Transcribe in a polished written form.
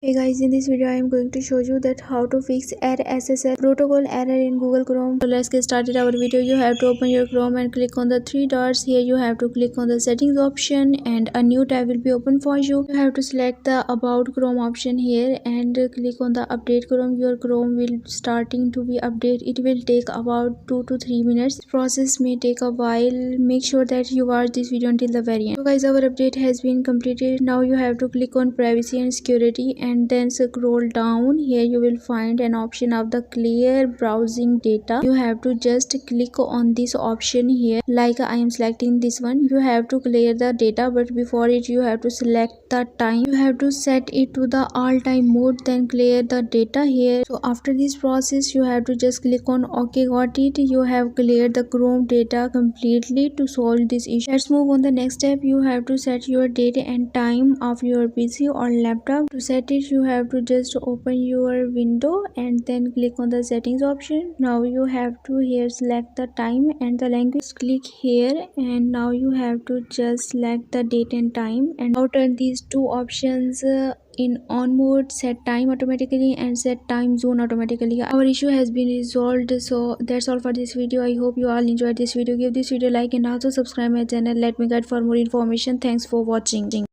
Hey guys, in this video I am going to show you that how to fix ERR SSL protocol error in Google Chrome. So let's get started our video. You have to open your Chrome and click on the three dots. Here you have to click on the settings option and a new tab will be open for you. You have to select the about Chrome option here and click on the update Chrome. Your Chrome will starting to be update. It will take about 2 to 3 minutes. This process may take a while. Make sure that you watch this video until the very end. So guys, our update has been completed. Now you have to click on privacy and security and then scroll down. Here you will find an option of the clear browsing data. You have to just click on this option here. Like I am selecting this one. You have to clear the data, but before it you have to select the time. You have to set it to the all time mode, then clear the data here. So after this process you have to just click on OK, got it. You have cleared the Chrome data completely to solve this issue. Let's move on the next step. You have to set your date and time of your PC or laptop. To set it you have to just open your window and then click on the settings option. Now you have to here select the time and the language. Click here and now you have to just select the date and time and now turn these two options in on mode. Set time automatically and set time zone automatically. Our issue has been resolved. So that's all for this video. I hope you all enjoyed this video. Give this video a like and also subscribe my channel. Let me guide for more information. Thanks for watching.